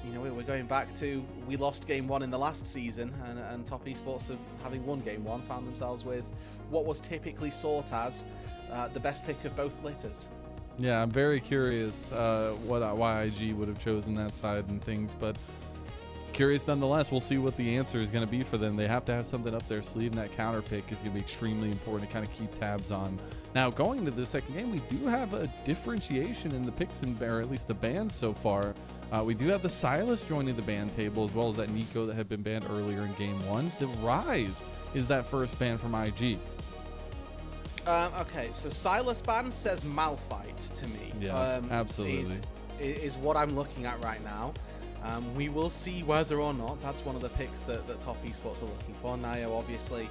You know, we're going back to, we lost game 1 in the last season, and Top Esports, of having won game 1, found themselves with what was typically sought as the best pick of both splitters. Yeah, I'm very curious why IG would have chosen that side and things, but curious nonetheless. We'll see what the answer is going to be for them. They have to have something up their sleeve, and that counter pick is going to be extremely important to kind of keep tabs on. Now, going into the second game, we do have a differentiation in the picks, or at least the bans so far. We do have the Silas joining the ban table, as well as that Nico that had been banned earlier in game 1. The Rise is that first ban from IG. Okay, so Silas ban says Malphite to me. Yeah, absolutely. Is what I'm looking at right now. We will see whether or not that's one of the picks that Top Esports are looking for. NaiYou obviously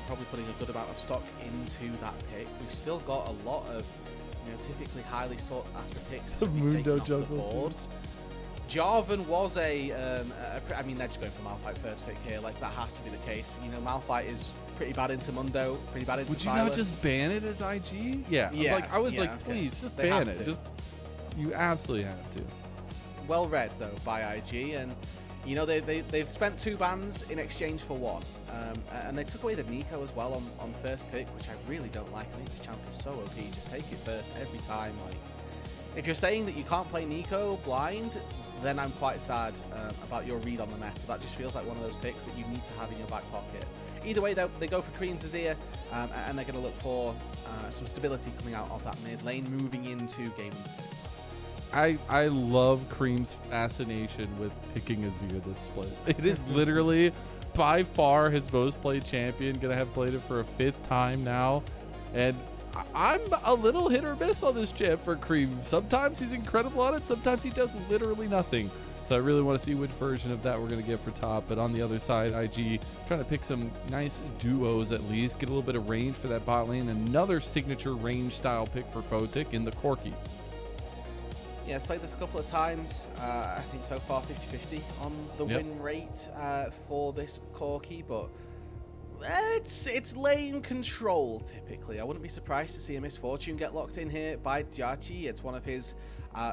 probably putting a good amount of stock into that pick. We've still got a lot of, you know, typically highly sought after picks to be taken off the board. Jarvan was I mean, they're just going for Malphite first pick here. Like, that has to be the case. You know, Malphite is pretty bad into Mundo, pretty bad into Silas. Would you not just ban it as IG? Yeah. I was like, please, just ban it. Just, you absolutely have to. Well read, though, by IG. And, you know, they've spent 2 bans in exchange for 1. And they took away the Nico as well on first pick, which I really don't like. I think this champ is so OP. Just take it first every time. Like, if you're saying that you can't play Nico blind, then I'm quite sad about your read on the meta. That just feels like one of those picks that you need to have in your back pocket. Either way, though, they go for Creme's Azir, and they're going to look for some stability coming out of that mid lane, moving into game 2. I love Creme's fascination with picking Azir this split. It is literally by far his most played champion. Gonna have played it for a 5th time now, and I'm a little hit or miss on this champ for Creme. Sometimes he's incredible on it, sometimes he does literally nothing. So I really want to see which version of that we're going to get for top. But on the other side, IG trying to pick some nice duos at least, get a little bit of range for that bot lane. Another signature range style pick for Photic in the Corki. Yeah, it's played this a couple of times. I think so far 50-50 on the win rate for this Corki, but it's lane control typically. I wouldn't be surprised to see a Misfortune get locked in here by JiaQi. It's one of his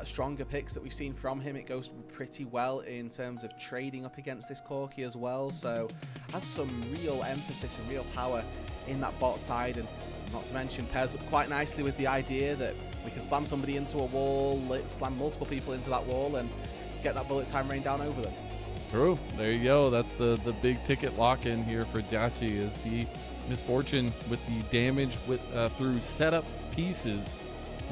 stronger picks that we've seen from him. It goes pretty well in terms of trading up against this Corki as well, so has some real emphasis and real power in that bot side, and not to mention pairs up quite nicely with the idea that we can slam somebody into a wall, slam multiple people into that wall, and get that bullet time rain down over them. True. There you go. That's the big ticket lock-in here for JiaQi, is the Misfortune with the damage with through setup pieces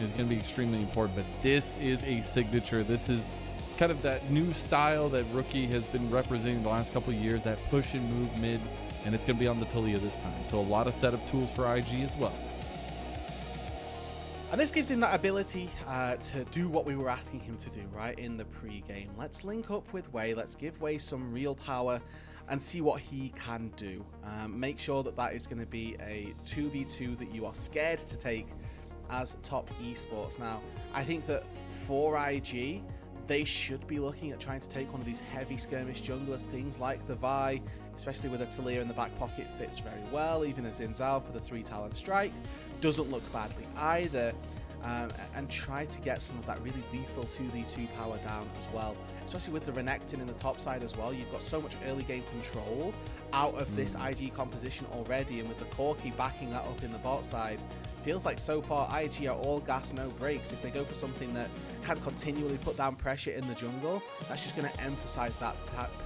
is going to be extremely important. But this is a signature. This is kind of that new style that Rookie has been representing the last couple of years, that push and move mid, and it's going to be on the Talia this time. So a lot of setup tools for IG as well. And this gives him that ability to do what we were asking him to do, right, in the pre-game. Let's link up with Jwei, let's give Jwei some real power and see what he can do. Make sure that that is going to be a 2v2 that you are scared to take as Top Esports. Now, I think that for IG, they should be looking at trying to take one of these heavy skirmish junglers, things like the Vi, especially with a Talia in the back pocket, fits very well. Even a Xin Zhao for the 3-talent strike doesn't look badly either. And try to get some of that really lethal 2v2 power down as well, especially with the Renekton in the top side as well. You've got so much early game control out of this IG composition already, and with the Corki backing that up in the bot side, feels like so far IG are all gas, no brakes. If they go for something that can continually put down pressure in the jungle, that's just going to emphasize that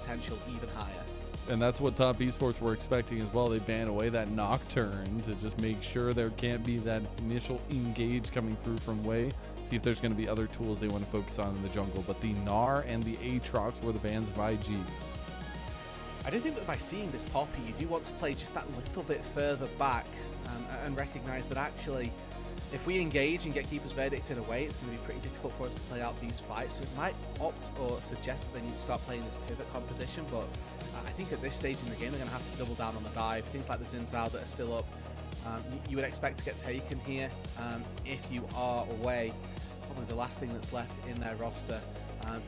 potential even higher. And that's what Top Esports were expecting as well. They ban away that Nocturne to just make sure there can't be that initial engage coming through from Jwei. See if there's going to be other tools they want to focus on in the jungle. But the Gnar and the Aatrox were the bans of IG. I do think that by seeing this Poppy, you do want to play just that little bit further back and recognize that actually, if we engage and get Keeper's Verdict in a way, it's going to be pretty difficult for us to play out these fights. So it might opt or suggest that they need to start playing this pivot composition, but I think at this stage in the game, they're going to have to double down on the dive. Things like the Xin Zhao that are still up, you would expect to get taken here if you are away. Probably the last thing that's left in their roster.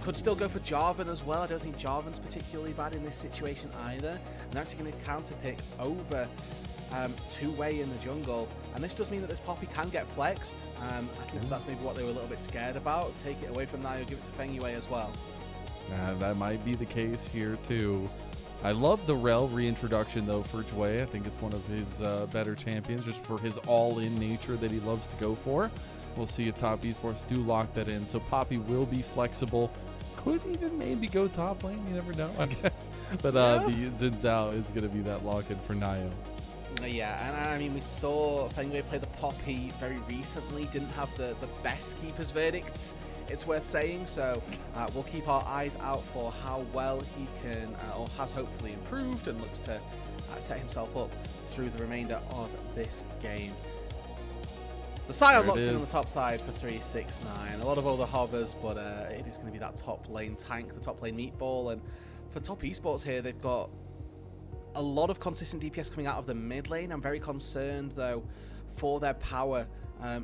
Could still go for Jarvan as well. I don't think Jarvan's particularly bad in this situation either. And they're actually going to counter pick over two-way in the jungle. And this does mean that this Poppy can get flexed. I think that's maybe what they were a little bit scared about. Take it away from NaiYou, give it to Fengyue as well. That might be the case here too. I love the Rel reintroduction though for Jwei. I think it's one of his better champions just for his all-in nature that he loves to go for. We'll see if top esports do lock that in. So Poppy will be flexible. Could even maybe go top lane. You never know, I guess. But the Xin Zhao is going to be that lock-in for NaiYou. Yeah, and I mean, we saw Fengyue play the Poppy very recently. Didn't have the best keeper's verdicts, it's worth saying. So we'll keep our eyes out for how well he can, or has hopefully improved, and looks to set himself up through the remainder of this game. The Scion locked in on the top side for 369. A lot of other hovers, but it is going to be that top lane tank, the top lane meatball. And for top esports here, they've got a lot of consistent DPS coming out of the mid lane. I'm very concerned, though, for their power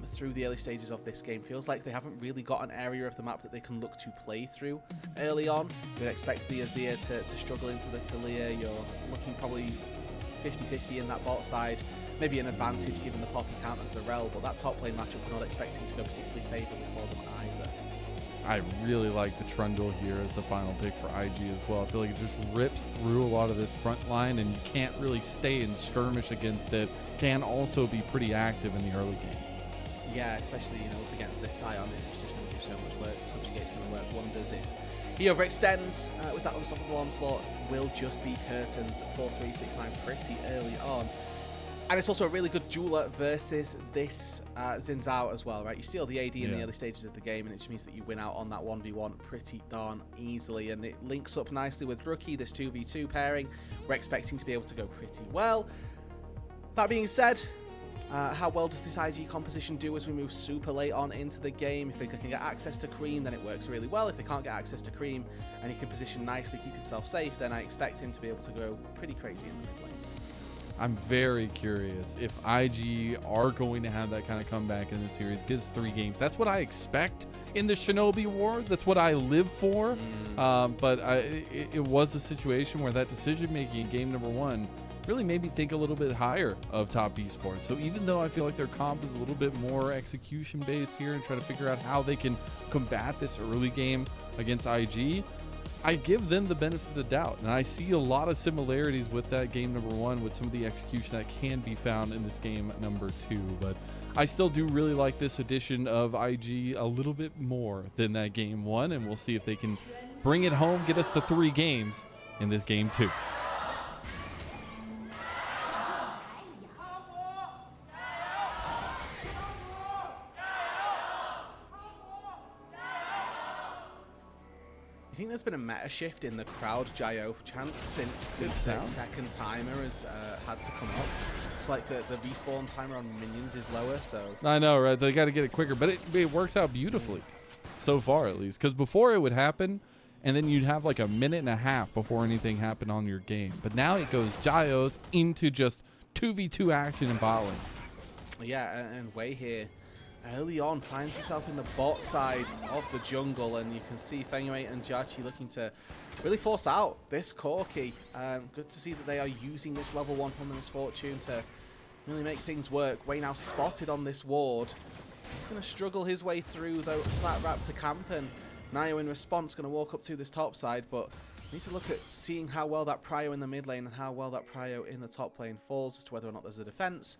through the early stages of this game. Feels like they haven't really got an area of the map that they can look to play through early on. You'd expect the Azir to struggle into the Talia. You're looking probably 50-50 in that bot side. Maybe an advantage given the Poppy counters the Rel, but that top lane matchup we're not expecting to go particularly favourable for them either. I really like the Trundle here as the final pick for IG as well. I feel like it just rips through a lot of this front line, and you can't really stay and skirmish against it. Can also be pretty active in the early game. Yeah, especially, you know, up against this Scion, it's just going to do so much work. Subjugate's going to work wonders if he overextends with that unstoppable onslaught. Will just be curtains for 369 pretty early on. And it's also a really good jeweler versus this Xin Zhao as well, right? You steal the AD in the early stages of the game, and it just means that you win out on that 1v1 pretty darn easily. And it links up nicely with Rookie, this 2v2 pairing. We're expecting to be able to go pretty well. That being said, how well does this IG composition do as we move super late on into the game? If they can get access to Creme, then it works really well. If they can't get access to Creme and he can position nicely, keep himself safe, then I expect him to be able to go pretty crazy in the mid lane. I'm very curious if IG are going to have that kind of comeback in the series. Gives 3 games. That's what I expect in the Shinobi Wars. That's what I live for. But it was a situation where that decision-making in game number 1 really made me think a little bit higher of top esports. So even though I feel like their comp is a little bit more execution-based here and try to figure out how they can combat this early game against IG, I give them the benefit of the doubt, and I see a lot of similarities with that game number 1 with some of the execution that can be found in this game number 2. But I still do really like this edition of IG a little bit more than that game 1, and we'll see if they can bring it home, get us to 3 games in this game 2. I think there's been a meta shift in the crowd JiaQi chance since the 6-second timer has had to come up. It's like the respawn timer on minions is lower, so... I know, right? They got to get it quicker, but it works out beautifully, so far at least. Because before it would happen, and then you'd have like a minute and a half before anything happened on your game. But now it goes JiaQi's into just 2v2 action and bot lane. Yeah, and Jwei here early on finds himself in the bot side of the jungle, and you can see Fengyue and JiaQi looking to really force out this Corki. Good to see that they are using this level 1 from the Misfortune to really make things work. Jwei now spotted on this ward. He's going to struggle his way through though that Raptor camp, and NaiYou in response going to walk up to this top side, but we need to look at seeing how well that prio in the mid lane and how well that prio in the top lane falls as to whether or not there's a defense.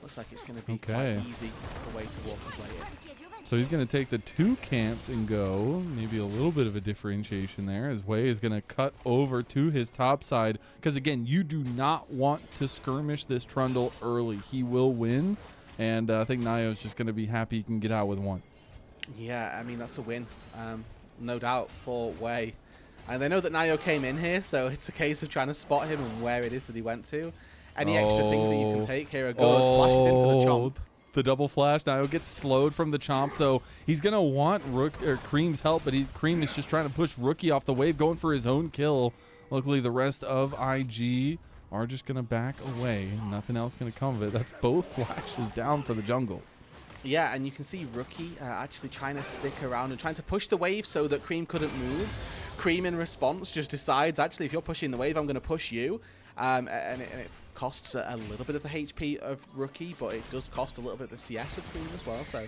Looks like it's going to be quite easy the way to walk his way in. So he's going to take the 2 camps and go. Maybe a little bit of a differentiation there as Jwei is going to cut over to his top side. Because, again, you do not want to skirmish this Trundle early. He will win. And I think NaiYou is just going to be happy he can get out with 1. Yeah, I mean, that's a win. No doubt for Jwei. And they know that NaiYou came in here, so it's a case of trying to spot him and where it is that he went to. Any extra things that you can take here are good. Flashed in for the chomp. The double flash. NaiYou gets slowed from the chomp, though. He's going to want Creme's help, but Creme is just trying to push Rookie off the wave, going for his own kill. Luckily, the rest of IG are just going to back away. Nothing else going to come of it. That's both flashes down for the jungles. Yeah, and you can see Rookie actually trying to stick around and trying to push the wave so that Creme couldn't move. Creme, in response, just decides, actually, if you're pushing the wave, I'm going to push you. And it costs a little bit of the HP of Rookie, but it does cost a little bit of the CS of Creme as well. So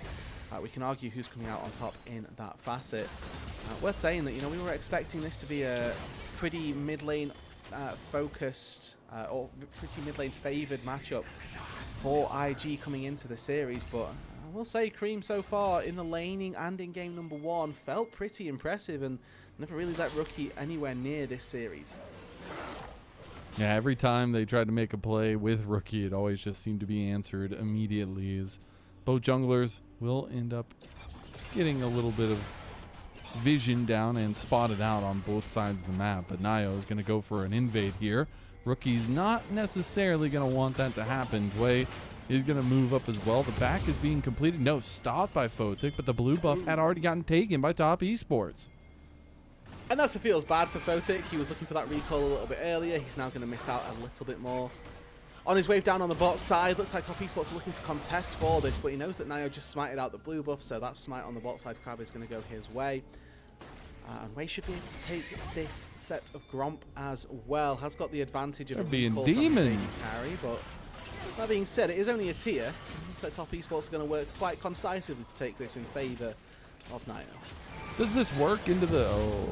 we can argue who's coming out on top in that facet. Worth saying that, you know, we were expecting this to be a pretty mid lane focused or pretty mid lane favored matchup for IG coming into the series, but I will say Creme so far in the laning and in game number 1 felt pretty impressive and never really let Rookie anywhere near this series. Yeah, every time they tried to make a play with Rookie, it always just seemed to be answered immediately, as both junglers will end up getting a little bit of vision down and spotted out on both sides of the map. But NaiYou is going to go for an invade here. Rookie's not necessarily going to want that to happen. Jwei is going to move up as well. The back is being completed. No, stopped by Photic, but the blue buff had already gotten taken by Top Esports. And that's feels bad for Photic. He was looking for that recall a little bit earlier. He's now going to miss out a little bit more. On his wave down on the bot side, looks like Top Esports are looking to contest for this, but he knows that NaiYou just smited out the blue buff, so that smite on the bot side crab is going to go his way. And Jwei should be able to take this set of Gromp as well. Has got the advantage of being demon carry, but that being said, it is only a tier. So Top Esports are going to work quite concisively to take this in favor of NaiYou. Does this work into the... Oh,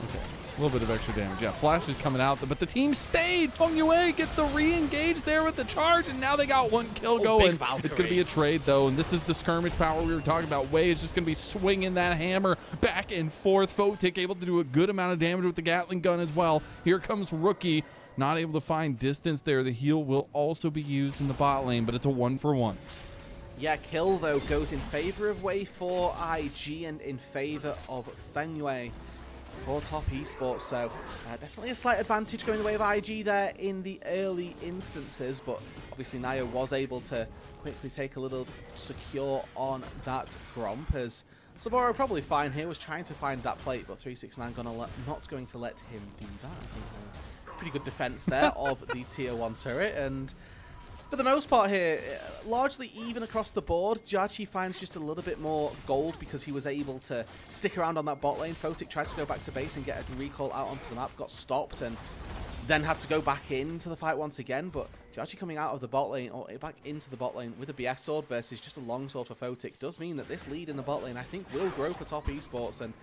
okay. A little bit of extra damage. Yeah, Flash is coming out, but the team stayed. Fengyue gets the re-engage there with the charge, and now they got one kill going. It's going to be a trade, though, and this is the skirmish power we were talking about. Jwei is just going to be swinging that hammer back and forth. Photic able to do a good amount of damage with the Gatling gun as well. Here comes Rookie. Not able to find distance there. The heal will also be used in the bot lane, but it's a 1-for-1. Yeah, kill, though, goes in favor of Jwei for IG and in favor of Fengyue for Top Esports. So definitely a slight advantage going the way of IG there in the early instances, but obviously NaiYou was able to quickly take a little secure on that Gromp, as Soboro probably fine here, was trying to find that plate, but 369 not going to let him do that. I think pretty good defense there of the tier 1 turret, and for the most part here, largely even across the board. JiaQi finds just a little bit more gold because he was able to stick around on that bot lane. Photic tried to go back to base and get a recall out onto the map, got stopped, and then had to go back into the fight once again. But JiaQi coming out of the bot lane, or back into the bot lane with a BS sword versus just a long sword for Photic does mean that this lead in the bot lane, I think, will grow for Top Esports. And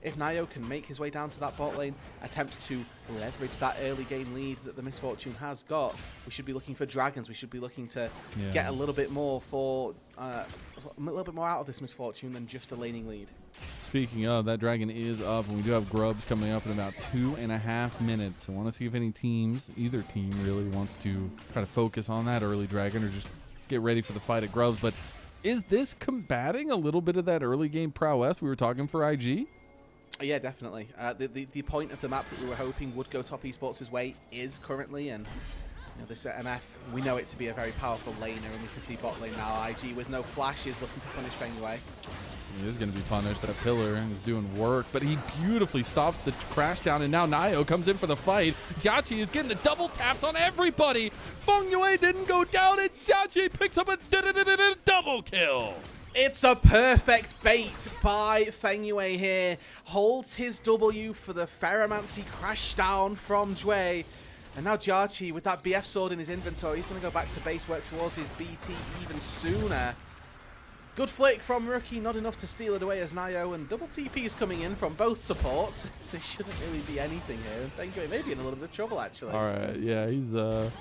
if NaiYou can make his way down to that bot lane, attempt to leverage that early game lead that the Misfortune has got, we should be looking for dragons. We should be looking to get a little bit more out of this Misfortune than just a laning lead. Speaking of, that dragon is up, and we do have grubs coming up in about 2.5 minutes. I want to see if any teams, either team really, wants to try to focus on that early dragon or just get ready for the fight at grubs. But is this combating a little bit of that early game prowess we were talking for IG? Yeah, definitely. The point of the map that we were hoping would go Top Esports' way is currently, and you know, this MF, we know it to be a very powerful laner, and we can see bot lane now. IG with no flashes looking to punish Fengyue. He is going to be punished. That pillar is doing work, but he beautifully stops the crash down, and now NaiYou comes in for the fight. JiaQi is getting the double taps on everybody. Fengyue didn't go down, and JiaQi picks up a double kill. It's a perfect bait by Fengyue here. Holds his W for the Ferromancy crash down from Jwei. And now JiaQi, with that BF sword in his inventory, he's going to go back to base, work towards his BT even sooner. Good flick from Rookie, not enough to steal it away as NaiYou, and double TP is coming in from both supports. So it shouldn't really be anything here. Fengyue may be in a little bit of trouble, actually. All right, yeah, he's a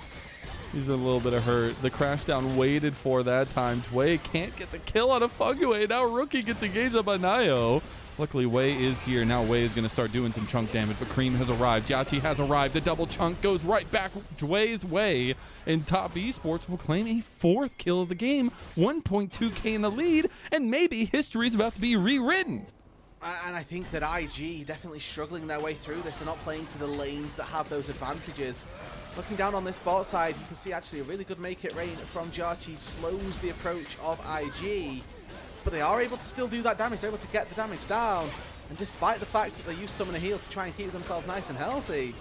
little bit of hurt. The crash down waited for that time. Jwei can't get the kill out of Fengyue. Now Rookie gets engaged up by NaiYou. Luckily, Jwei is here. Now Jwei is going to start doing some chunk damage, but Creme has arrived. JiaQi has arrived. The double chunk goes right back Jwei's way, and Top Esports will claim a 4th kill of the game, 1.2k in the lead, and maybe history is about to be rewritten. And I think that IG definitely struggling their way through this. They're not playing to the lanes that have those advantages. Looking down on this bot side, you can see actually a really good make-it rain from JiaQi slows the approach of IG. But they are able to still do that damage. They're able to get the damage down. And despite the fact that they use Summon a Heal to try and keep themselves nice and healthy,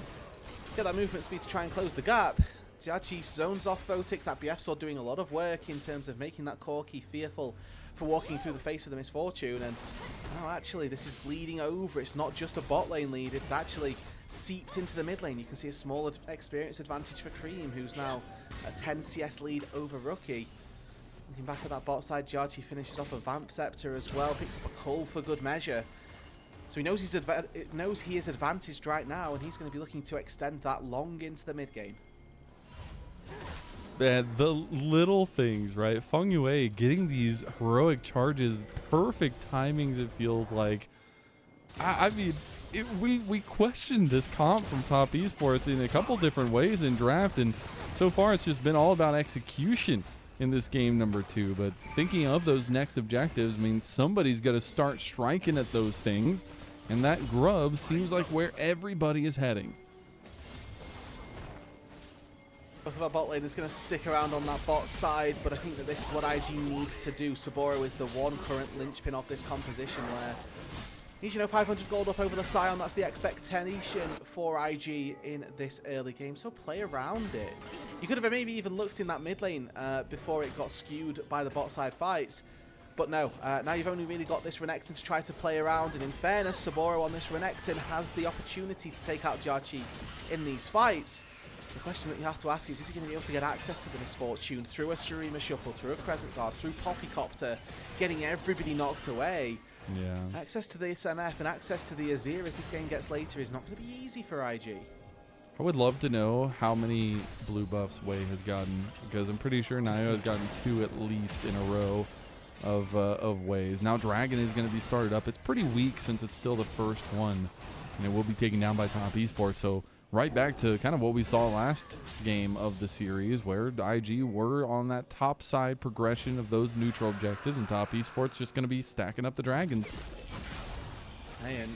get that movement speed to try and close the gap. JiaQi zones off Photic, that BF sword doing a lot of work in terms of making that Corki fearful for walking through the face of the Misfortune. And oh, actually, this is bleeding over. It's not just a bot lane lead. It's actually seeped into the mid lane. You can see a small experience advantage for Creme, who's now a 10 CS lead over Rookie. Looking back at that bot side, JiaQi finishes off a Vamp Scepter as well, picks up a Cull for good measure. So he knows he is advantaged right now, and he's going to be looking to extend that long into the mid game. Man, the little things, right? Fengyue getting these heroic charges, perfect timings, it feels like. I mean, we questioned this comp from Top Esports in a couple different ways in draft, and so far it's just been all about execution in this game number 2. But thinking of those next objectives means somebody's got to start striking at those things, and that grub seems like where everybody is heading. Both of our bot lane is going to stick around on that bot side, but I think that this is what IG needs to do. Soboro is the one current linchpin of this composition where he's, 500 gold up over the Scion. That's the expectation for IG in this early game, so play around it. You could have maybe even looked in that mid lane before it got skewed by the bot side fights. But no, now you've only really got this Renekton to try to play around, and in fairness, Soboro on this Renekton has the opportunity to take out JiaQi in these fights. The question that you have to ask is he going to be able to get access to the Misfortune through a Shurima Shuffle, through a Crescent Guard, through Poppycopter, getting everybody knocked away? Yeah. Access to the SMF and access to the Azir as this game gets later is not going to be easy for IG. I would love to know how many blue buffs Jwei has gotten, because I'm pretty sure NaiYou has gotten 2 at least in a row of Jwei's. Now Dragon is going to be started up. It's pretty weak since it's still the first one, and it will be taken down by Top Esports. So right back to kind of what we saw last game of the series, where IG were on that top side progression of those neutral objectives, and Top Esports just going to be stacking up the Dragons. Hey, and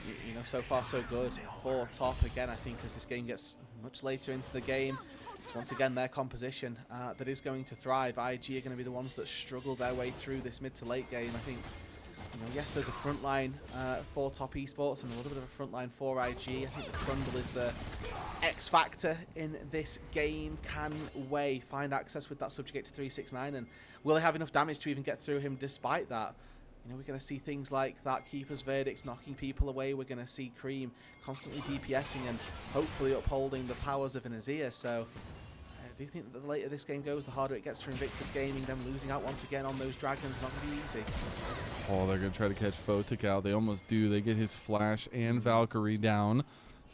so far so good for top again. I think as this game gets much later into the game, it's once again their composition that is going to thrive. IG are going to be the ones that struggle their way through this mid to late game. I think, yes, there's a front line for Top Esports and a little bit of a front line for IG. I think the Trundle is the X factor in this game. Can Jwei find access with that subjugate to 369, and will they have enough damage to even get through him despite that? We're going to see things like that Keeper's Verdict knocking people away. We're going to see Creme constantly DPSing and hopefully upholding the powers of an Azir. So I do think that the later this game goes, the harder it gets for Invictus Gaming. Them losing out once again on those Dragons, not going to be easy. Oh, they're going to try to catch Photic out. They almost do. They get his Flash and Valkyrie down.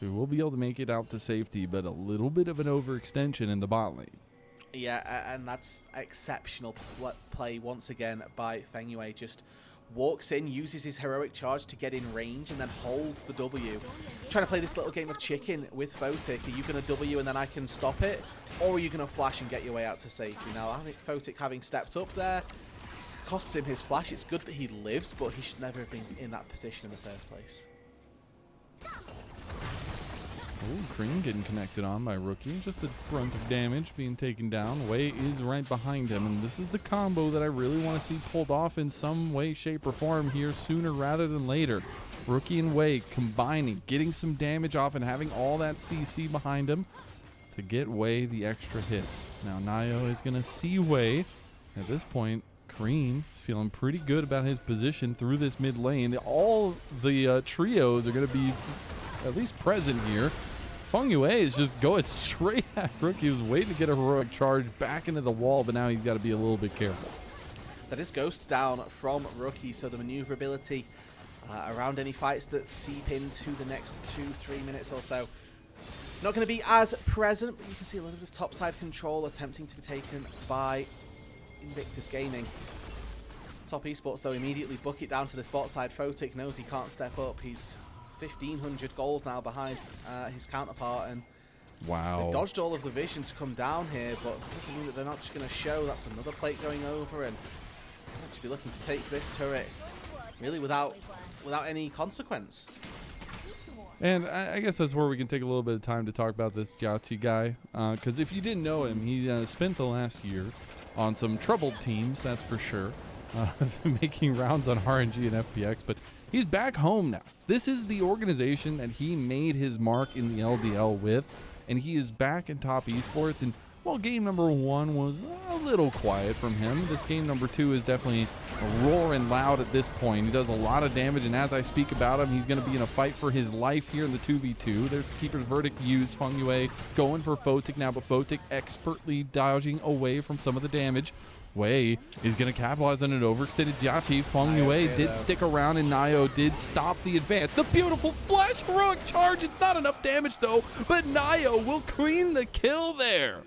So we'll be able to make it out to safety, but a little bit of an overextension in the bot lane. Yeah, and that's exceptional play once again by Fengyue. Just walks in, uses his heroic charge to get in range, and then holds the W. Trying to play this little game of chicken with Photic. Are you going to W and then I can stop it? Or are you going to flash and get your way out to safety? Now, I think Photic having stepped up there costs him his flash. It's good that he lives, but he should never have been in that position in the first place. Oh, Creme getting connected on by Rookie. Just a brunt of damage being taken down. Jwei is right behind him, and this is the combo that I really want to see pulled off in some way, shape, or form here sooner rather than later. Rookie and Jwei combining, getting some damage off, and having all that CC behind him to get Jwei the extra hits. Now NaiYou is going to see Jwei. At this point, Creme is feeling pretty good about his position through this mid lane. All the trios are going to be at least present here. Fengyue is just going straight at Rookie. He was waiting to get a heroic charge back into the wall, but now he's got to be a little bit careful. That is Ghost down from Rookie, so the maneuverability around any fights that seep into the next 2-3 minutes or so not going to be as present, but you can see a little bit of topside control attempting to be taken by Invictus Gaming. Top Esports, though, immediately book it down to this bot side. Photic knows he can't step up. He's 1,500 gold now behind his counterpart, and wow, they dodged all of the vision to come down here, but it doesn't mean that they're not just going to show. That's another plate going over, and they'll just be looking to take this turret really without any consequence. And I guess that's where we can take a little bit of time to talk about this JiaQi guy, because if you didn't know him, he spent the last year on some troubled teams, that's for sure, making rounds on RNG and FPX, but he's back home now. This is the organization that he made his mark in the LDL with, and he is back in Top Esports. And while game number 1 was a little quiet from him, this game number 2 is definitely roaring loud at this point. He does a lot of damage, and as I speak about him, he's going to be in a fight for his life here in the 2v2. There's the Keeper's Verdict used. Fengyue going for Photic now, but Photic expertly dodging away from some of the damage. Jwei is going to capitalize on an overextended JiaQi. Fengyue did stick around, and NaiYou did stop the advance. The beautiful flash heroic charge. It's not enough damage, though, but NaiYou will clean the kill there.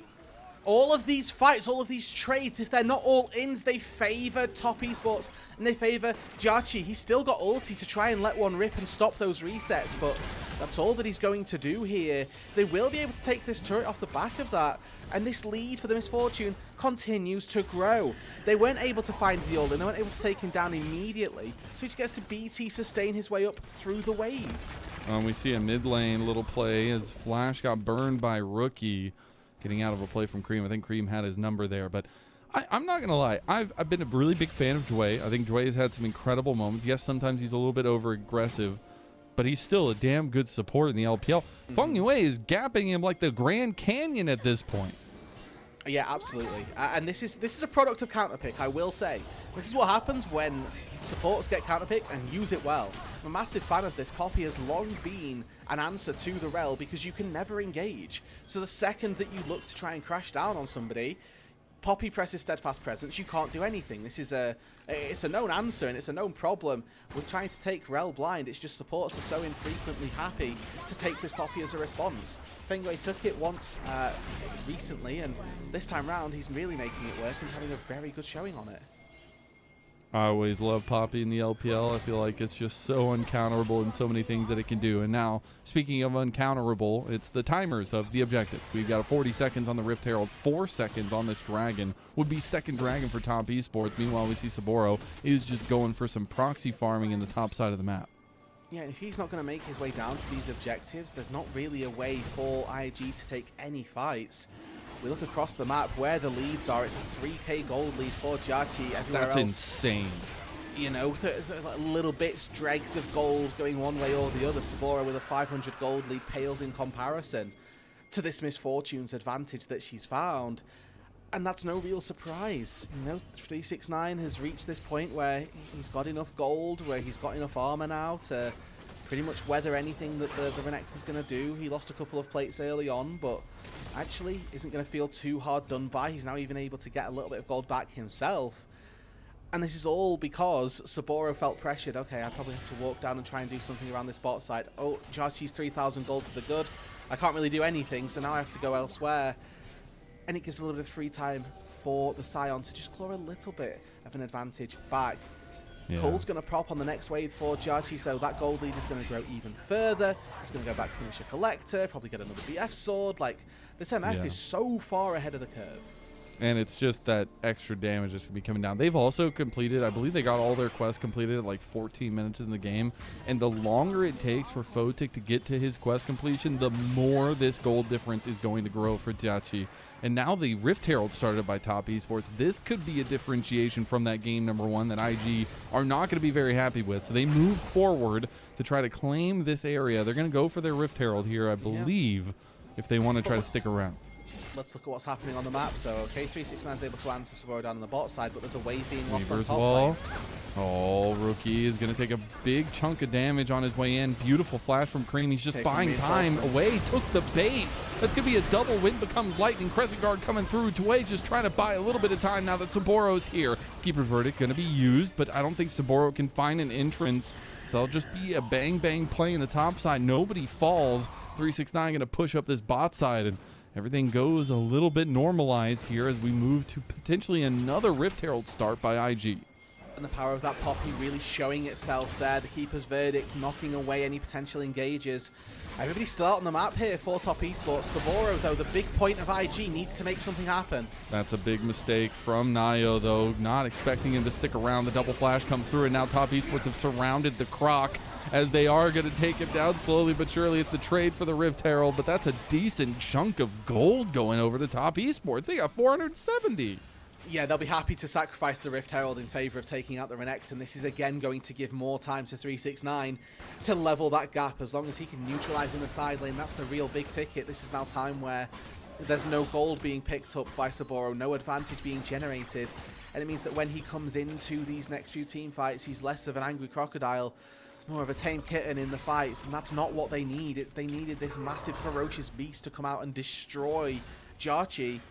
All of these fights, all of these trades, if they're not all ins, they favor top esports and they favor JiaQi. He's still got ulti to try and let one rip and stop those resets, but that's all that he's going to do here. They will be able to take this turret off the back of that, and this lead for the Misfortune continues to grow. They weren't able to find the ult, and they weren't able to take him down immediately, so he just gets to BT sustain his way up through the wave. We see a mid lane little play as Flash got burned by Rookie. Getting out of a play from Creme. I think Creme had his number there, but I'm not going to lie. I've been a really big fan of Jwei. I think Jwei has had some incredible moments. Yes, sometimes he's a little bit over-aggressive, but he's still a damn good support in the LPL. Fengyue is gapping him like the Grand Canyon at this point. Yeah, absolutely. And this is a product of counterpick, I will say. This is what happens when supporters get counterpick and use it well. I'm a massive fan of this. Poppy has long been an answer to the rel because you can never engage. So the second that you look to try and crash down on somebody, Poppy presses Steadfast Presence, you can't do anything. This is it's a known answer and it's a known problem with trying to take rel blind. It's just supporters are so infrequently happy to take this Poppy as a response. Fengyue took it once recently, and this time round he's really making it work and having a very good showing on it. I always love Poppy in the LPL. I feel like it's just so uncounterable in so many things that it can do. And now, speaking of uncounterable, it's the timers of the objective. We've got 40 seconds on the Rift Herald, 4 seconds on this Dragon. Would be second Dragon for top esports. Meanwhile, we see Soboro is just going for some proxy farming in the top side of the map. Yeah, if he's not going to make his way down to these objectives, there's not really a way for IG to take any fights. We look across the map where the leads are. It's a 3k gold lead for JiaQi. Everywhere That's else, insane. You know, little bits, dregs of gold going one way or the other. Soboro with a 500 gold lead pales in comparison to this Misfortune's advantage that she's found. And that's no real surprise. You know, 369 has reached this point where he's got enough gold, where he's got enough armor now to pretty much weather anything that the Renekton's going to do. He lost a couple of plates early on, but actually isn't going to feel too hard done by. He's now even able to get a little bit of gold back himself. And this is all because Soboro felt pressured. Okay, I probably have to walk down and try and do something around this bot side. Oh, JiaQi's 3,000 gold to the good. I can't really do anything, so now I have to go elsewhere. And it gives a little bit of free time for the Scion to just claw a little bit of an advantage back. Yeah. Cole's going to prop on the next wave for JiaQi, so that gold lead is going to grow even further. He's going to go back to finish a collector, probably get another BF sword. Like, this MF is so far ahead of the curve. And it's just that extra damage that's going to be coming down. They've also completed, I believe they got all their quests completed at like 14 minutes in the game. And the longer it takes for Photic to get to his quest completion, the more this gold difference is going to grow for JiaQi. And now the Rift Herald started by Top Esports. This could be a differentiation from that game number 1 that IG are not going to be very happy with. So they move forward to try to claim this area. They're going to go for their Rift Herald here, I believe, if they want to try to stick around. Let's look at what's happening on the map, though. Okay, 369 is able to answer Soboro down on the bot side, but there's a wave being lost on top lane. Oh, Rookie is going to take a big chunk of damage on his way in. Beautiful flash from Creme. He's just buying time away. Took the bait. That's going to be a double. Wind becomes lightning. Crescent Guard coming through. Jwei just trying to buy a little bit of time now that Soboro's here. Keeper's Verdict going to be used, but I don't think Soboro can find an entrance. So it'll just be a bang-bang play in the top side. Nobody falls. 369 going to push up this bot side, and everything goes a little bit normalized here as we move to potentially another Rift Herald start by IG. And the power of that Poppy really showing itself there. The Keeper's Verdict knocking away any potential engages. Everybody's still out on the map here for Top Esports. Soboro, though, the big point of IG, needs to make something happen. That's a big mistake from NaiYou, though. Not expecting him to stick around. The double flash comes through, and now Top Esports have surrounded the Croc as they are going to take him down slowly but surely. It's the trade for the Rift Herald, but that's a decent chunk of gold going over to Top Esports. They got 470. Yeah, they'll be happy to sacrifice the Rift Herald in favor of taking out the Renekton. This is again going to give more time to 369 to level that gap. As long as he can neutralize in the side lane, that's the real big ticket. This is now time where there's no gold being picked up by Soboro, no advantage being generated. And it means that when he comes into these next few team fights, he's less of an angry crocodile, more of a tame kitten in the fights. And that's not what they need. They needed this massive ferocious beast to come out and destroy JiaQi.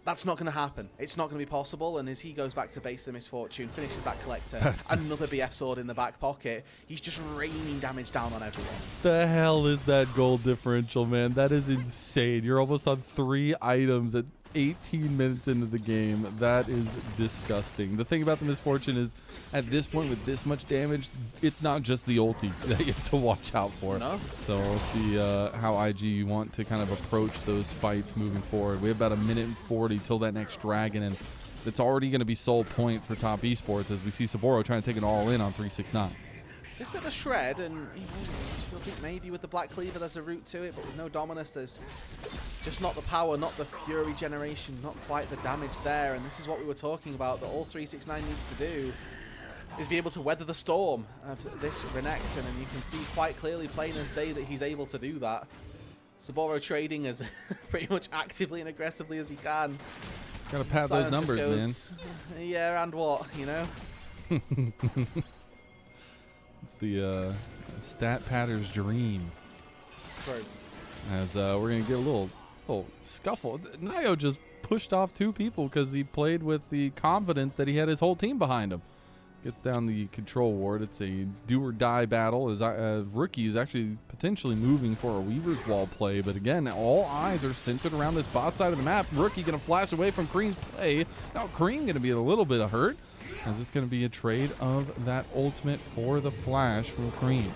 That's not going to happen. It's not going to be possible. And as he goes back to base the Misfortune, finishes that Collector, another BF sword in the back pocket, he's just raining damage down on everyone. The hell is that gold differential, man? That is insane. You're almost on 3 items at 18 minutes into the game. That is disgusting. The thing about the Misfortune is, at this point with this much damage, it's not just the ulti that you have to watch out for. No. So we'll see how IG want to kind of approach those fights moving forward. We have about 1:40 till that next dragon, and it's already going to be sole point for top esports as we see Soboro trying to take it all in on 369. Just got the shred, and you still think maybe with the Black Cleaver there's a route to it, but with no Dominus there's just not the power, not the Fury generation, not quite the damage there. And this is what we were talking about, that all 369 needs to do is be able to weather the storm of this Renekton, and you can see quite clearly, plain as day, that he's able to do that. Soboro trading as pretty much actively and aggressively as he can. Gotta pad those numbers, goes, man. Yeah, and what, you know? It's the stat patter's dream. True. As we're gonna get a little scuffle. NaiYou just pushed off 2 people because he played with the confidence that he had his whole team behind him. Gets down the control ward. It's a do or die battle as Rookie is actually potentially moving for a Weaver's Wall play. But again, all eyes are centered around this bot side of the map. Rookie gonna flash away from Creme's play. Now Creme gonna be a little bit of hurt, as it's going to be a trade of that ultimate for the flash from Creme.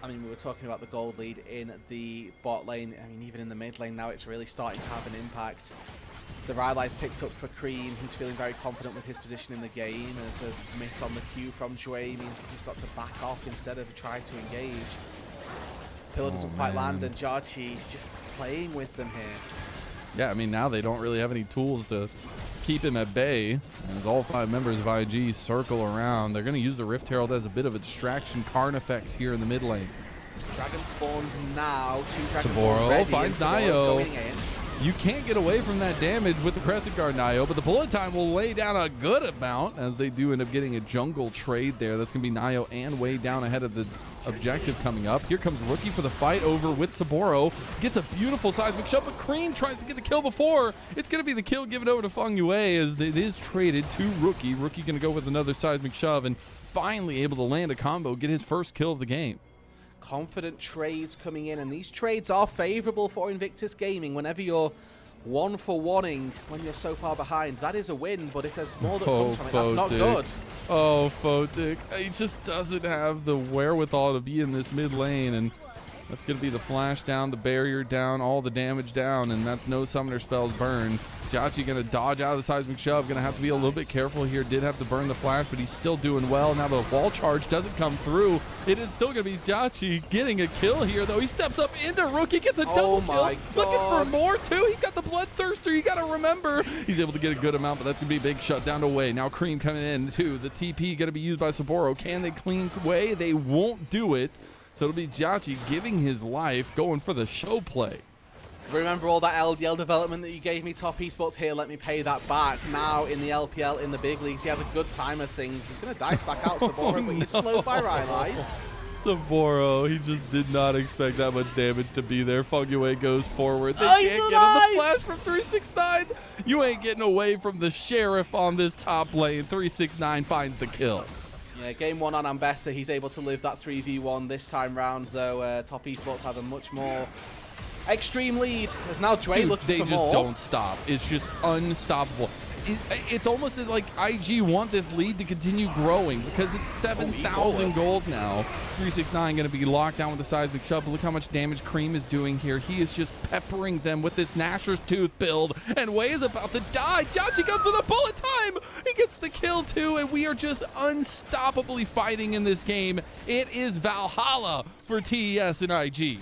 I mean, we were talking about the gold lead in the bot lane. I mean, even in the mid lane now, it's really starting to have an impact. The Rylai's picked up for Creme. He's feeling very confident with his position in the game. As a miss on the Q from Jwei means that he's got to back off instead of try to engage. Pillar doesn't quite land, and JiaQi just playing with them here. Yeah, I mean, now they don't really have any tools to keep him at bay, as all 5 members of IG circle around. They're going to use the Rift Herald as a bit of a distraction. Karn effects here in the mid lane. Dragon spawns now. 2 dragons Soboro already, finds NaiYou. You can't get away from that damage with the Crescent Guard, NaiYou, but the bullet time will lay down a good amount, as they do end up getting a jungle trade there. That's going to be NaiYou and Way down ahead of the objective coming up. Here comes Rookie for the fight over with Soboro. Gets a beautiful seismic shove, but Creme tries to get the kill before. It's going to be the kill given over to Fengyue as it is traded to Rookie. Rookie going to go with another seismic shove and finally able to land a combo, get his first kill of the game. Confident trades coming in, and these trades are favorable for Invictus Gaming. Whenever you're 1 for 1-ing when you're so far behind, that is a win, but if there's more that comes from it, that's not good. Oh, Photic. He just doesn't have the wherewithal to be in this mid lane, and that's going to be the flash down, the barrier down, all the damage down, and that's no summoner spells burned. JiaQi going to dodge out of the seismic shove. Going to have to be a little bit careful here. Did have to burn the flash, but he's still doing well. Now the wall charge doesn't come through. It is still going to be JiaQi getting a kill here, though. He steps up into Rookie, gets a double kill. Looking for more, too. He's got the Bloodthirster. You got to remember. He's able to get a good amount, but that's going to be a big shutdown to Way. Now Creme coming in, too. The TP going to be used by Soboro. Can they clean Way? They won't do it. So it'll be JiaQi giving his life, going for the show play. Remember all that LDL development that you gave me, top esports? Here, let me pay that back. Now in the LPL, in the big leagues, he has a good time of things. He's going to dice back out Soboro, but he's slowed by Rylai's. Soboro, he just did not expect that much damage to be there. Fengyue goes forward. They can't get on the flash from 369. You ain't getting away from the sheriff on this top lane. 369 finds the kill. Yeah, game 1 on Ambessa. He's able to live that 3v1 this time round, though. Top esports have a much more extreme lead. There's now Jwei looking for more. They just don't stop. It's just unstoppable. It's almost like IG want this lead to continue growing because it's 7,000 gold now. 369 going to be locked down with the seismic shove. Look how much damage Creme is doing here. He is just peppering them with this Gnasher's Tooth build, and Way is about to die. JiaQi comes for the bullet time. He gets the kill too, and we are just unstoppably fighting in this game. It is Valhalla for TES and IG.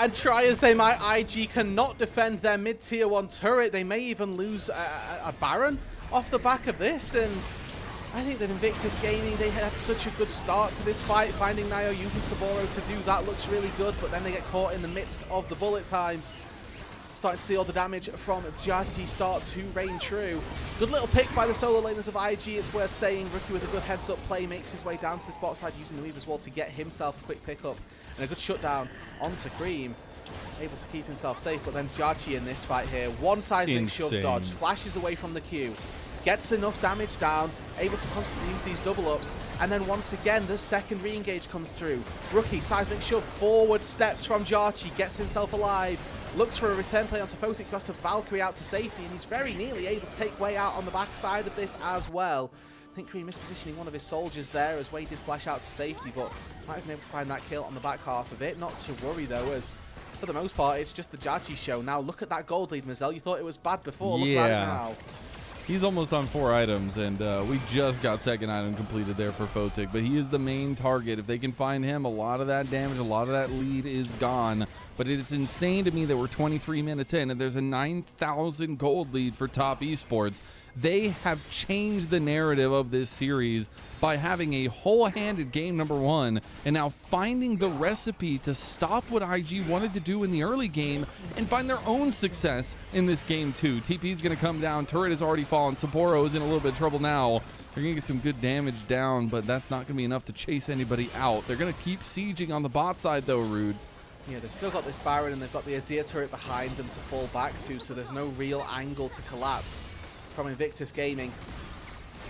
And try as they might, IG cannot defend their mid-tier 1 turret. They may even lose a Baron off the back of this. And I think that Invictus Gaming, they had such a good start to this fight. Finding NaiYou using Soboro to do that looks really good, but then they get caught in the midst of the bullet time. Starting to see all the damage from JiaQi start to rain true. Good little pick by the solo laners of IG, it's worth saying. Rookie with a good heads-up play makes his way down to this bot side using the Weaver's Wall to get himself a quick pickup. And a good shutdown onto Creme. able to keep himself safe, but then JiaQi in this fight here, one seismic shove dodge, flashes away from the Q, gets enough damage down, able to constantly use these double ups, and then once again the second re-engage comes through. Rookie, seismic shove, forward steps from JiaQi, gets himself alive, looks for a return play onto Photic, who has to Valkyrie out to safety, and he's very nearly able to take Jwei out on the backside of this as well. I think Creme mispositioning one of his soldiers there as Jwei did flash out to safety, but might have been able to find that kill on the back half of it. Not to worry though, as for the most part it's just the JiaQi show. Now look at that gold lead, Mazel. You thought it was bad before, look at it now. He's almost on 4 items, and we just got second item completed there for Photic, but he is the main target. If they can find him, a lot of that damage, a lot of that lead is gone. But it's insane to me that we're 23 minutes in, and there's a 9,000 gold lead for Top Esports. They have changed the narrative of this series by having a whole-handed game number 1, and now finding the recipe to stop what IG wanted to do in the early game and find their own success in this game 2. TP is going to come down. Turret has already fallen. Soboro is in a little bit of trouble now. They're going to get some good damage down, but that's not going to be enough to chase anybody out. They're going to keep sieging on the bot side, though, Roodood. Yeah, they've still got this Baron, and they've got the Azir turret behind them to fall back to, so there's no real angle to collapse from Invictus Gaming.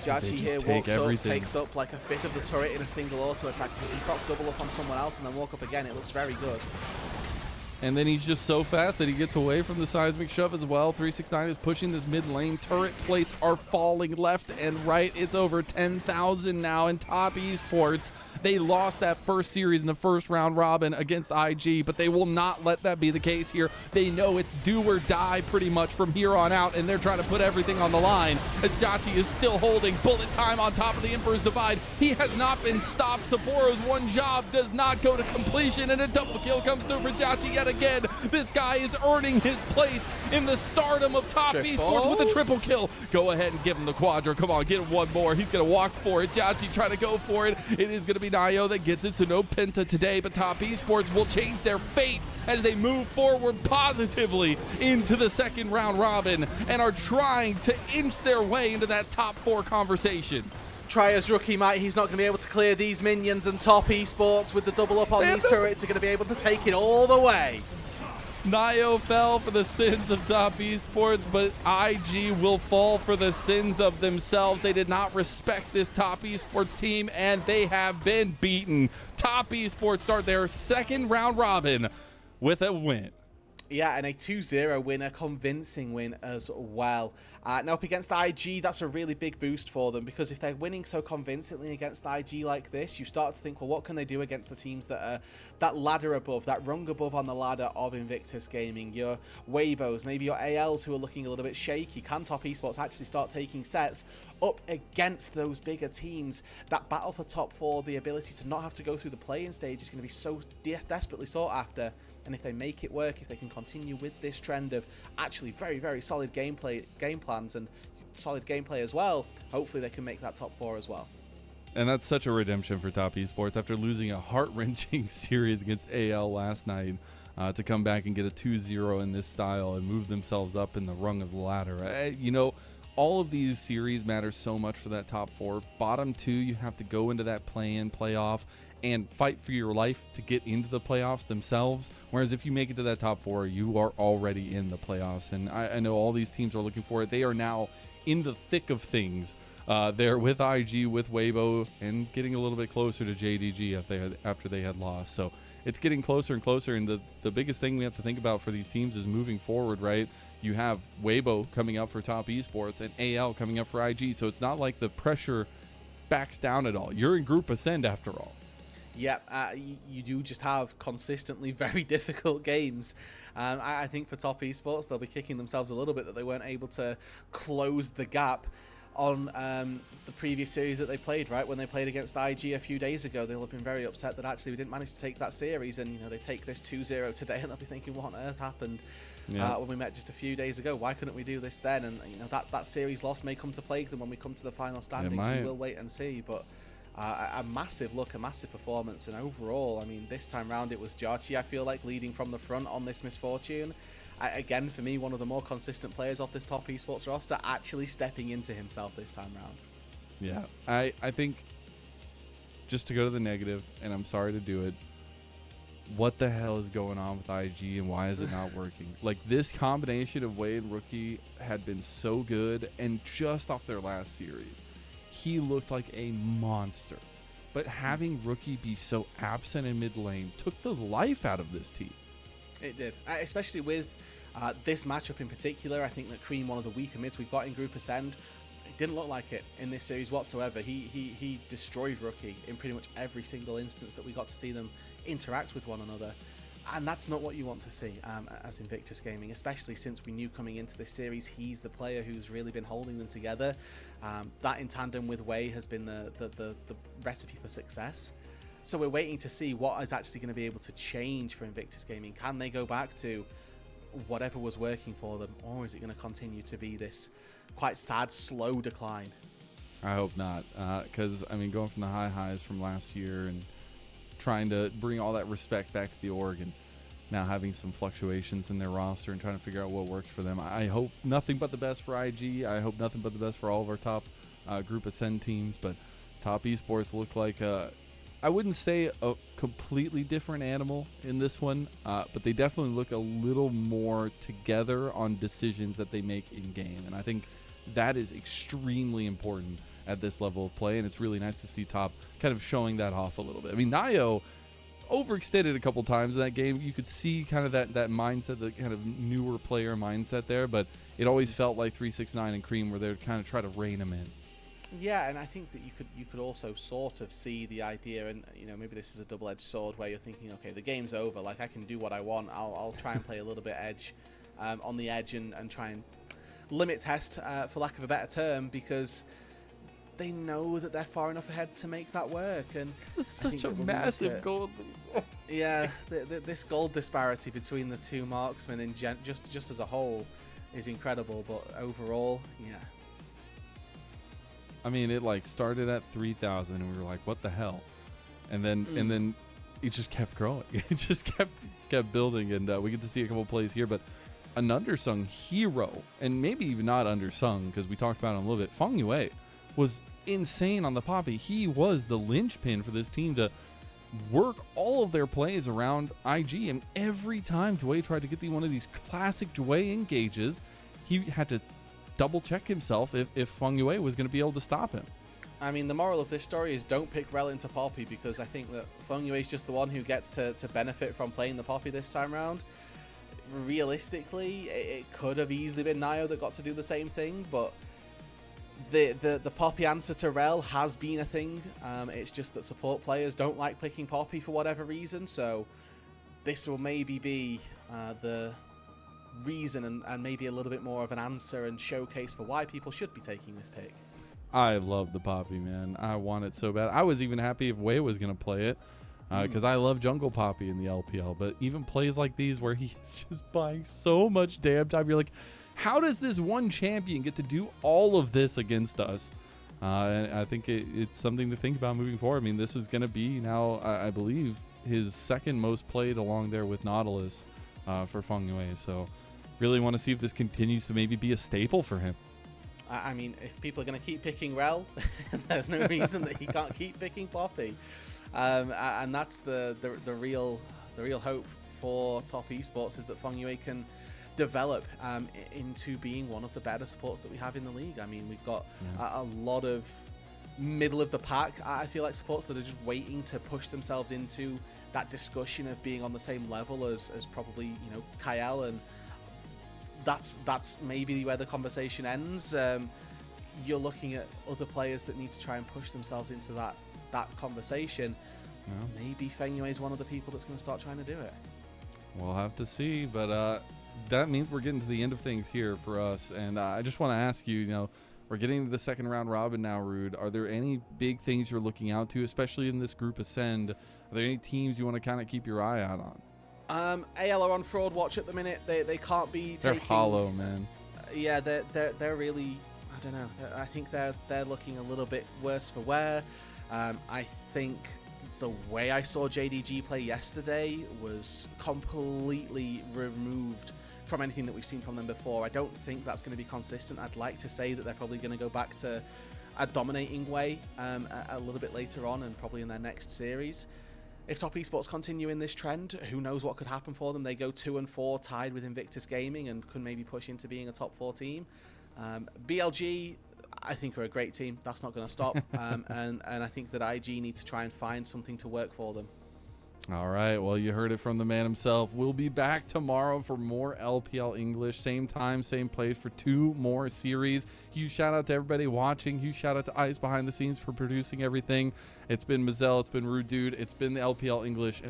JiaQi here walks up, takes up like a fifth of the turret in a single auto attack. He got double up on someone else and then walk up again. It looks very good. And then he's just so fast that he gets away from the seismic shove as well. 369 is pushing this mid lane. Turret plates are falling left and right. It's over 10,000 now in Top Esports. They lost that first series in the first round robin against IG, but they will not let that be the case here. They know it's do or die pretty much from here on out, and they're trying to put everything on the line as JiaQi is still holding bullet time on top of the Emperor's Divide. He has not been stopped. Soboro's one job does not go to completion, and a double kill comes through for JiaQi yet again. This guy is earning his place in the stardom of Top Esports with a triple kill. Go ahead and give him the quadra. Come on, get him one more. He's going to walk for it. JiaQi trying to go for it. It is going to be NaiYou that gets it, so no Penta today, but Top Esports will change their fate as they move forward positively into the second round robin and are trying to inch their way into that top 4 conversation. Try as Rookie might, he's not going to be able to clear these minions, and Top Esports with the double up on these turrets are going to be able to take it all the way. NaiYou fell for the sins of Top Esports, but IG will fall for the sins of themselves. They did not respect this Top Esports team, and they have been beaten. Top Esports start their second round robin with a win. Yeah, and a 2-0 win, a convincing win as well. Now up against IG, that's a really big boost for them, because if they're winning so convincingly against IG like this, you start to think, well, what can they do against the teams that are that ladder above, that rung above on the ladder of Invictus Gaming? Your Weibos, maybe your ALs who are looking a little bit shaky. Can Top Esports actually start taking sets up against those bigger teams? That battle for top 4, the ability to not have to go through the play-in stage is going to be so desperately sought after. And if they make it work, if they can continue with this trend of actually very, very solid game plans and solid gameplay as well, hopefully they can make that top 4 as well. And that's such a redemption for Top Esports after losing a heart-wrenching series against AL last night, to come back and get a 2-0 in this style and move themselves up in the rung of the ladder. You know, all of these series matter so much for that top 4. Bottom 2, you have to go into that play-in, playoff, and fight for your life to get into the playoffs themselves. Whereas if you make it to that top 4, you are already in the playoffs. And I know all these teams are looking for it. They are now in the thick of things. They're with IG, with Weibo, and getting a little bit closer to JDG after they had lost. So it's getting closer and closer. And the biggest thing we have to think about for these teams is moving forward, right? You have Weibo coming up for Top Esports and AL coming up for IG. So it's not like the pressure backs down at all. You're in Group Ascend after all. Yeah, you do just have consistently very difficult games. I think for Top Esports, they'll be kicking themselves a little bit that they weren't able to close the gap on the previous series that they played, right? When they played against IG a few days ago, they'll have been very upset that actually we didn't manage to take that series, and you know, they take this 2-0 today and they'll be thinking, what on earth happened when we met just a few days ago? Why couldn't we do this then? And you know, that series loss may come to plague them when we come to the final standings. We will wait and see, but a massive look, a massive performance, and overall, I mean, this time round it was JiaQi, I feel like, leading from the front on this misfortune. Again, for me, one of the more consistent players off this Top Esports roster, actually stepping into himself this time round. Yeah, I think, just to go to the negative, and I'm sorry to do it, what the hell is going on with IG and why is it not working? Like, this combination of Jwei and Rookie had been so good, and just off their last series, he looked like a monster. But having Rookie be so absent in mid lane took the life out of this team. It did, especially with this matchup in particular. I think that Creme, one of the weaker mids we've got in Group Ascend, it didn't look like it in this series whatsoever. He destroyed Rookie in pretty much every single instance that we got to see them interact with one another. And that's not what you want to see as Invictus Gaming, especially since we knew coming into this series he's the player who's really been holding them together. That in tandem with Jwei has been the recipe for success. So we're waiting to see what is actually going to be able to change for Invictus Gaming. Can they go back to whatever was working for them, or is it going to continue to be this quite sad, slow decline? I hope not, because, I mean, going from the high highs from last year and trying to bring all that respect back to the org, and now having some fluctuations in their roster and trying to figure out what works for them. I hope nothing but the best for IG. I hope nothing but the best for all of our top Group Ascend teams, but top esports look like I wouldn't say a completely different animal in this one, but they definitely look a little more together on decisions that they make in game, and I think that is extremely important at this level of play, and it's really nice to see top kind of showing that off a little bit. I mean, NaiYou overextended a couple times in that game. You could see kind of that mindset, the kind of newer player mindset there, but it always felt like 369 and Creme were there to kind of try to rein him in. Yeah, and I think that you could also sort of see the idea, and you know, maybe this is a double-edged sword where you're thinking, okay, the game's over, like I can do what I want. I'll try and play a little bit on the edge and try and limit test, for lack of a better term, because they know that they're far enough ahead to make that work. And it's such a massive gold. Yeah, this gold disparity between the two marksmen in just as a whole is incredible, but overall, yeah. I mean, it like started at 3,000 and we were like, what the hell? And then it just kept growing. It just kept building, and we get to see a couple plays here, but an undersung hero, and maybe even not undersung because we talked about him a little bit. Fengyue was insane on the Poppy. He was the linchpin for this team to work all of their plays around IG, and every time Jwei tried to get one of these classic Jwei engages, he had to double check himself if Fengyue was going to be able to stop him. I mean, the moral of this story is don't pick Rel into Poppy, because I think that Fengyue is just the one who gets to benefit from playing the Poppy this time around. Realistically, it could have easily been NaiYou that got to do the same thing, but the Poppy answer to Rel has been a thing. It's just that support players don't like picking Poppy for whatever reason, so this will maybe be the reason and maybe a little bit more of an answer and showcase for why people should be taking this pick. I love the Poppy, man. I want it so bad. I was even happy if Jwei was going to play it, because I love jungle Poppy in the LPL, but even plays like these where he's just buying so much damn time, you're like, how does this one champion get to do all of this against us? And I think it's something to think about moving forward. I mean, this is going to be now, I believe, his second most played along there with Nautilus for Fengyue. So really want to see if this continues to maybe be a staple for him. I mean, if people are going to keep picking Rel, there's no reason that he can't keep picking Poppy. And that's the real hope for top esports, is that Fengyue can develop into being one of the better supports that we have in the league. I mean, we've got a lot of middle of the pack, I feel like, supports that are just waiting to push themselves into that discussion of being on the same level as probably, you know, Kyle, and that's maybe where the conversation ends. You're looking at other players that need to try and push themselves into that conversation. Yeah. Maybe Fengyue is one of the people that's going to start trying to do it. We'll have to see, but that means we're getting to the end of things here for us, and I just want to ask you, you know, we're getting to the second round robin now, Rood. Are there any big things you're looking out to, especially in this Group Ascend? Are there any teams you want to kind of keep your eye out on? AL are on fraud watch at the minute. They can't be They're taking... hollow, man. Yeah, they're really, I don't know. I think they're looking a little bit worse for wear. I think the way I saw JDG play yesterday was completely removed from anything that we've seen from them before. I don't think that's going to be consistent. I'd like to say that they're probably going to go back to a dominating way a little bit later on, and probably in their next series. If Top Esports continue in this trend, who knows what could happen for them. They go 2-4 tied with Invictus Gaming and could maybe push into being a top 4 team. BLG, I think, are a great team. That's not going to stop. And I think that IG need to try and find something to work for them. All right, well, you heard it from the man himself. We'll be back tomorrow for more LPL English. Same time, same place for 2 more series. Huge shout out to everybody watching. Huge shout out to Ice behind the scenes for producing everything. It's been Mazel, it's been Roodood, it's been the LPL English.